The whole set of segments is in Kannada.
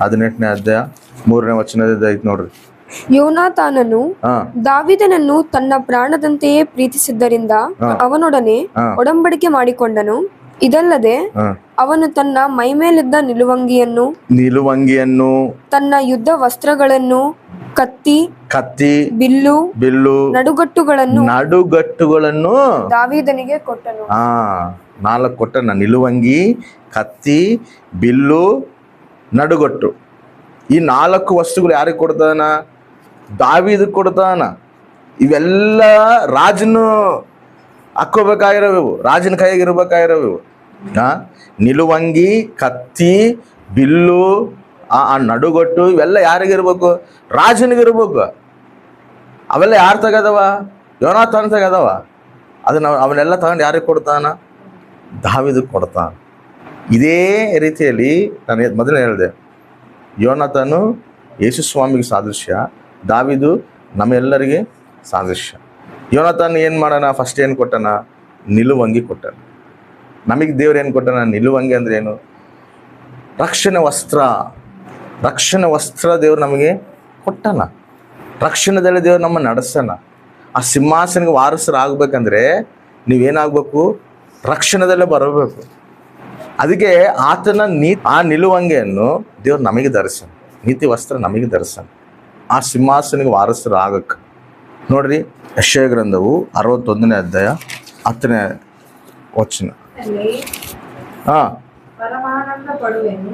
18ನೇ ಅಧ್ಯಾಯ 3ನೇ ವಚನದ ಐತ್ ನೋಡ್ರಿ. ಯೋನಾತಾನನು ದಾವೀದನನ್ನು ತನ್ನ ಪ್ರಾಣದಂತೆಯೇ ಪ್ರೀತಿಸಿದ್ದರಿಂದ ಅವನೊಡನೆ ಒಡಂಬಡಿಕೆ ಮಾಡಿಕೊಂಡನು. ಇದಲ್ಲದೆ ಅವನು ತನ್ನ ಮೈಮೇಲಿದ್ದ ನಿಲುವಂಗಿಯನ್ನು, ತನ್ನ ಯುದ್ಧ ವಸ್ತ್ರಗಳನ್ನು, ಕತ್ತಿ, ಬಿಲ್ಲು, ನಡುಗಟ್ಟುಗಳನ್ನು ದಾವೀದನಿಗೆ ಕೊಟ್ಟನು. 4 ಕೊಟ್ಟನ: ನಿಲುವಂಗಿ, ಕತ್ತಿ, ಬಿಲ್ಲು, ನಡುಗಟ್ಟು. ಈ 4 ವಸ್ತುಗಳು ಯಾರಿಗೆ ಕೊಡ್ತಾನ? ದಾವೀದ ಕೊಡ್ತಾನ. ಇವೆಲ್ಲ ರಾಜನು ಹಾಕೋಬೇಕಾಗಿರೋವು, ರಾಜನ ಕೈಯಾಗಿರ್ಬೇಕಾಗಿರೋವು. ನಿಲುವಂಗಿ, ಕತ್ತಿ, ಬಿಲ್ಲು, ಆ ನಡುಗಟ್ಟು ಇವೆಲ್ಲ ಯಾರಿಗಿರ್ಬೇಕು? ರಾಜನಿಗಿರ್ಬೇಕು. ಅವೆಲ್ಲ ಯಾರು ತೆಗದವ? ಯೋನಾತಾನ ತೆಗದವ. ಅದನ್ನ ಅವನ್ನೆಲ್ಲ ತಗೊಂಡು ಯಾರಿಗೆ ಕೊಡ್ತಾನ? ದಾವೀದಕ್ಕೆ ಕೊಡ್ತಾನ. ಇದೇ ರೀತಿಯಲ್ಲಿ ನಾನು ಮೊದಲೇ ಹೇಳಿದೆ, ಯೋನಾತಾನು ಯೇಸು ಸ್ವಾಮಿಗೆ ಸಾದೃಶ್ಯ, ದಾವೀದು ನಮ್ಮೆಲ್ಲರಿಗೆ ಸಾದೃಶ್ಯ. ಯೋನಾತಾನ್ ಏನು ಮಾಡೋಣ? ಫಸ್ಟ್ ಏನು ಕೊಟ್ಟನ? ನಿಲುವಂಗಿ ಕೊಟ್ಟನ. ನಮಗೆ ದೇವ್ರು ಏನು ಕೊಟ್ಟನ? ನಿಲುವಂಗಿ ಅಂದ್ರೆ ಏನು? ರಕ್ಷಣೆ ವಸ್ತ್ರ ದೇವ್ರು ನಮಗೆ ಕೊಟ್ಟನ. ರಕ್ಷಣೆದಲ್ಲಿ ದೇವ್ರು ನಮ್ಮ ನಡೆಸನ. ಆ ಸಿಂಹಾಸನಿಗೆ ವಾರಸರಾಗಬೇಕಂದ್ರೆ ನೀವೇನಾಗಬೇಕು? ರಕ್ಷಣೆದಲ್ಲೇ ಬರಬೇಕು. ಅದಕ್ಕೆ ಆತನ ಆ ನಿಲುವಂಗಿಯನ್ನು ದೇವ್ರು ನಮಗೆ ಧರಿಸನ, ನೀತಿ ವಸ್ತ್ರ ನಮಗೆ ಧರಿಸನ, ಆ ಸಿಂಹಾಸನಿಗೆ ವಾರಸರು ಆಗಕ್ಕೆ. ನೋಡ್ರಿ, ಯೆಶಾಯ ಗ್ರಂಥವು 61ನೇ ಅಧ್ಯಾಯ 10ನೇ ವಚನ. ಪರಮಾನಂದ ಪಡುವೆನು,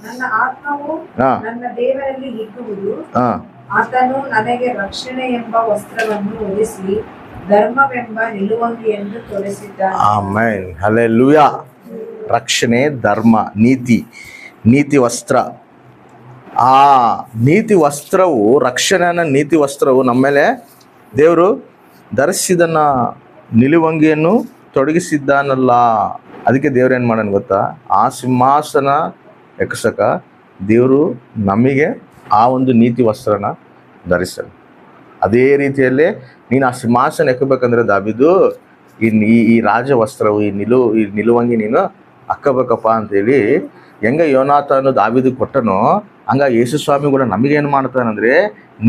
ನನ್ನ ಆತ್ಮವು ನನ್ನ ದೇವರಲ್ಲಿ ಹಿಗ್ಗುವುದು. ಆತನು ನನಗೆ ರಕ್ಷಣೆ ಎಂಬ ವಸ್ತ್ರವನ್ನು ಹೊದಿಸಿ ಧರ್ಮವೆಂಬ ನಿಲುವಂಗಿಯನ್ನು ತೊಡಿಸಿದ್ದಾನೆ. Amen, hallelujah. ರಕ್ಷಣೆ, ಧರ್ಮ, ನೀತಿ ವಸ್ತ್ರ. ಆ ನೀತಿ ವಸ್ತ್ರವು, ರಕ್ಷಣೆಯ ನೀತಿ ವಸ್ತ್ರವು ನಮ್ಮ ಮೇಲೆ ದೇವರು ಧರಿಸಿದನ್ನ, ನಿಲುವಂಗಿಯನ್ನು ತೊಡಗಿಸಿದ್ದಾನಲ್ಲ. ಅದಕ್ಕೆ ದೇವ್ರು ಏನು ಮಾಡೋಣ ಗೊತ್ತಾ? ಆ ಸಿಂಹಾಸನ ಎಕ್ಕಸಕ ದೇವರು ನಮಗೆ ಆ ಒಂದು ನೀತಿ ವಸ್ತ್ರನ ಧರಿಸಲು. ಅದೇ ರೀತಿಯಲ್ಲೇ ನೀನು ಆ ಸಿಂಹಾಸನ ಎಕ್ಕಬೇಕಂದ್ರೆ ದಾವೀದು ಈ ರಾಜ ವಸ್ತ್ರವು, ಈ ನಿಲುವಂಗಿ ನೀನು ಹಾಕಬೇಕಪ್ಪ ಅಂತೇಳಿ ಹೆಂಗ ಯೋನಾತಾನು ದಾವೀದು ಕೊಟ್ಟನೋ, ಹಂಗ ಯೇಸು ಸ್ವಾಮಿ ಕೂಡ ನಮಗೇನು ಮಾಡ್ತಾನಂದ್ರೆ,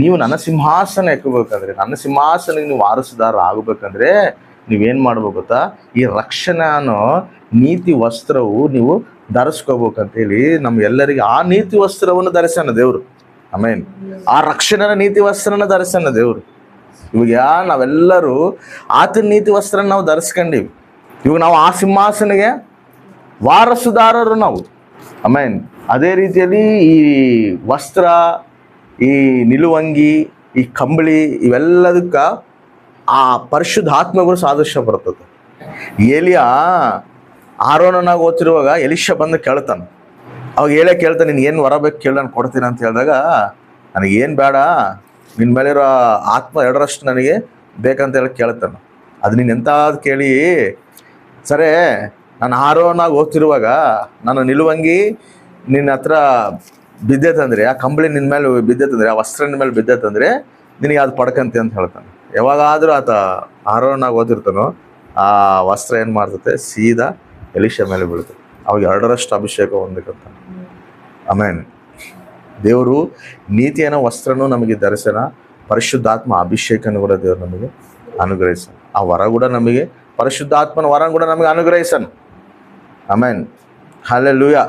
ನೀವು ನನ್ನ ಸಿಂಹಾಸನ ಎಕ್ಕಬೇಕಂದ್ರೆ, ನನ್ನ ಸಿಂಹಾಸನಿಗೆ ನೀವು ವಾರಸುದಾರ ಆಗಬೇಕಂದ್ರೆ ನೀವೇನು ಮಾಡ್ಬೇಕು ಗೊತ್ತಾ? ಈ ರಕ್ಷಣೆ ಅನ್ನೋ ನೀತಿ ವಸ್ತ್ರವು ನೀವು ಧರಿಸ್ಕೋಬೇಕಂತೇಳಿ ನಮ್ಗೆಲ್ಲರಿಗೆ ಆ ನೀತಿ ವಸ್ತ್ರವನ್ನು ಧರಿಸೋಣ ದೇವ್ರು. ಆಮೇನ್. ಆ ರಕ್ಷಣೆಯ ನೀತಿ ವಸ್ತ್ರನ ಧರಿಸೋಣ ದೇವ್ರು. ಇವಾಗ ನಾವೆಲ್ಲರೂ ಆತನ ನೀತಿ ವಸ್ತ್ರ ನಾವು ಧರಿಸ್ಕೊಂಡಿವಿ. ಇವಾಗ ನಾವು ಆ ಸಿಂಹಾಸನಿಗೆ ವಾರಸುದಾರರು ನಾವು. ಆಮೇನ್. ಅದೇ ರೀತಿಯಲ್ಲಿ ಈ ವಸ್ತ್ರ, ಈ ನಿಲುವಂಗಿ, ಈ ಕಂಬಳಿ ಇವೆಲ್ಲದಕ್ಕ ಆ ಪರಿಶುದ್ಧ ಆತ್ಮಗಳು ಸಾದೃಶ್ಯ ಬರ್ತದೆ. ಏಲಿಯ ಆರೋನನಾಗ ಓದ್ತಿರುವಾಗ ಎಲಿಷ ಬಂದು ಕೇಳ್ತಾನೆ. ಅವಾಗ ಕೇಳ್ತಾನೆ, ನಿನ್ಗೆ ಏನು ವರ ಬೇಕು ಕೇಳಿ ನಾನು ಕೊಡ್ತೀನಿ ಅಂತ ಹೇಳಿದಾಗ, ನನಗೇನು ಬೇಡ, ನಿನ್ನ ಮೇಲಿರೋ ಆತ್ಮ 2ರಷ್ಟು ನನಗೆ ಬೇಕಂತ ಹೇಳಿ ಕೇಳ್ತಾನೆ. ಅದು ನೀನು ಎಂಥದ್ದು ಕೇಳಿ, ಸರಿ ನಾನು ಆರೋನಾಗ ಓದ್ತಿರುವಾಗ ನನ್ನ ನಿಲುವಂಗಿ ನಿನ್ನ ಹತ್ರ ಬಿದ್ದೈತಂದ್ರೆ, ಆ ಕಂಬಳಿ ನಿನ್ನ ಮೇಲೆ ಬಿದ್ದೈತಂದ್ರೆ, ಆ ವಸ್ತ್ರ ನಿನ್ನ ಮೇಲೆ ಬಿದ್ದೈತಂದ್ರೆ ನಿನಗೆ ಅದು ಪಡ್ಕಂತೆ ಅಂತ ಹೇಳ್ತಾನೆ. ಯಾವಾಗಾದರೂ ಆತ ಆರೋನಾಗ ಓದಿರ್ತಾನೋ ಆ ವಸ್ತ್ರ ಏನು ಮಾಡ್ತತೆ? ಸೀದಾ ಎಲಿಷ ಮೇಲೆ ಬೀಳ್ತದೆ. ಅವಾಗ 2ರಷ್ಟು ಅಭಿಷೇಕ ಹೊಂದಕ್ಕಂತ. ಆಮೇನ್. ದೇವರು ನೀತಿಯನ ವಸ್ತ್ರನೂ ನಮಗೆ ಧರಿಸನ, ಪರಿಶುದ್ಧಾತ್ಮ ಅಭಿಷೇಕನೂ ಕೂಡ ದೇವರು ನಮಗೆ ಅನುಗ್ರಹಿಸನ. ಆ ವರ ಕೂಡ ನಮಗೆ, ಪರಿಶುದ್ಧಾತ್ಮನ ವರ ಕೂಡ ನಮಗೆ ಅನುಗ್ರಹಿಸನ. ಆಮೇನ್, ಹಲ್ಲೆಲೂಯಾ.